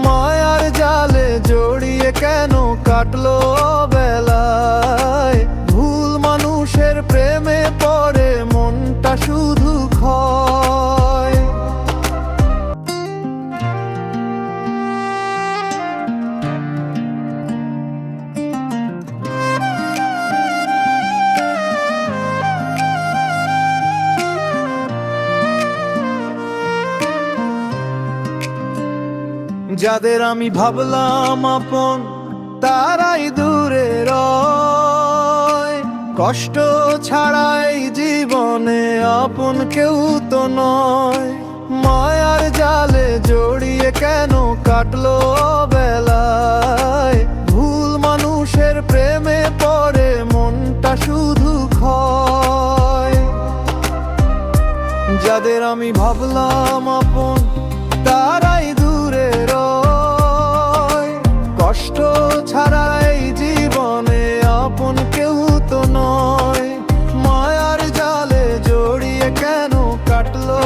মায়ার জালে জড়িয়ে কেন কাটলো বেলায়, ভুল মানুষের প্রেমে পড়ে মনটা শুধু ক্ষয়। যাদের আমি ভাবলাম আপন তারাই দূরে রয়, কষ্ট ছাড়াই জীবনে আপন কেউ তো নয়। মায়ার জালে জড়িয়ে কেন কাটলো বেলায়, ভুল মানুষের প্রেমে পড়ে মনটা শুধু ক্ষয়। যাদের আমি ভাবলাম আপন তারাই দূরে রয়, কষ্ট ছাড়াই জীবনে আপন কেউ তো নয়। মায়ার জালে জড়িয়ে কেন কাটলো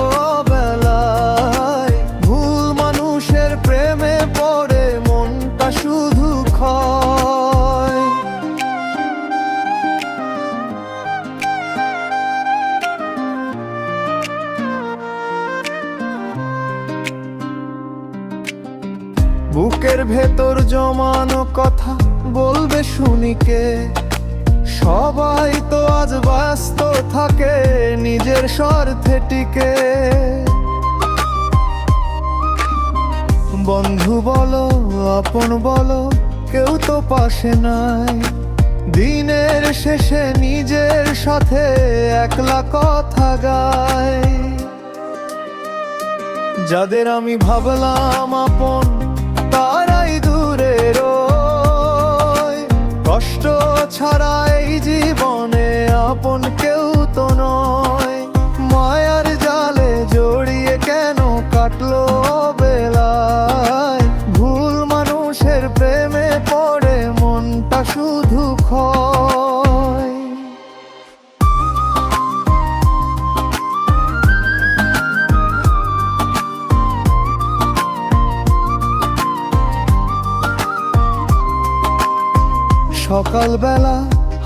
বেলায়, ভুল মানুষের প্রেমে পড়ে মনটা শুধু ক্ষয়। বুকের ভেতর জমানো কথা বলবে শুনিকে, সবাই তো আজ ব্যস্ত থাকে নিজের স্বার্থে টিকে। বন্ধু বলো আপন বলো কেউ তো পাশে নাই, দিনের শেষে নিজের সাথে একলা কথা গায়। যাদের আমি ভাবলাম আপন তারাই দূরে রয়, কষ্ট ছাড়াই জীবনে আপন কেউ তো নয়। মায়ার জালে জড়িয়ে কেন কাটলো বেলায়, ভুল মানুষের প্রেমে পড়ে মনটা শুধু ক্ষয়। সকালবেলা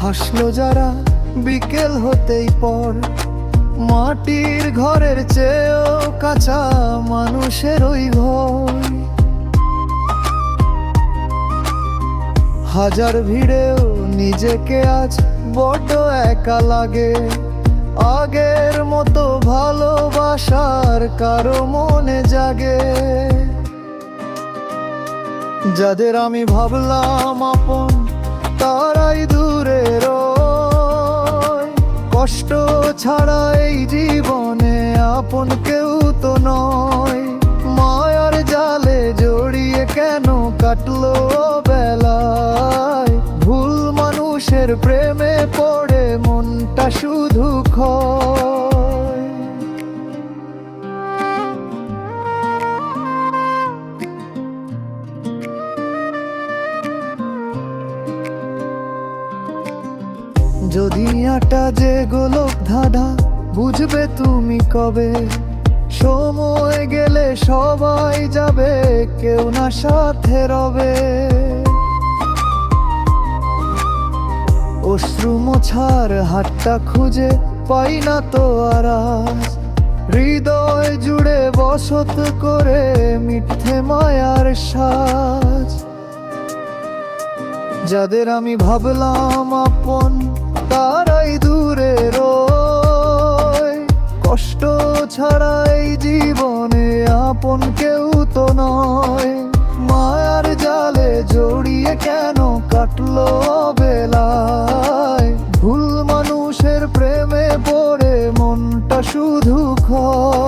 হাসলো যারা বিকেল হতেই পর, মাটির ঘরের চেয়েও কাঁচা মানুষের ওই ঘর। হাজার ভিড়েও নিজেকে আজ বড্ড একা লাগে, আগের মতো ভালোবাসার কারো মনে জাগে। যাদের আমি ভাবলাম আপন তারাই দূরে রয়, কষ্ট ছাড়া এই জীবনে আপন কেউ তো নয়। মায়ার জালে জড়িয়ে কেন কাটলো বেলায়, ভুল মানুষের প্রেমে পড়ে মনটা শুধু ক্ষয়। যদি আটা যে গোলক ধাঁধা বুঝবে তুমি কবে, সময় গেলে সবাই যাবে কেউ না সাথে রবে। অশ্রু মোছার হাতটা খুঁজে পাই না তো আরাস, হৃদয় জুড়ে বসত করে মিথ্যে মায়ার সাজ। যাদের আমি ভাবলাম আপন তারাই দূরে রয়, কষ্ট ছাড়াই জীবনে আপন কেউ তো নয়। মায়ার জালে জড়িয়ে কেন কাটলো বেলায়, ভুল মানুষের প্রেমে পড়ে মনটা শুধু ক্ষয়।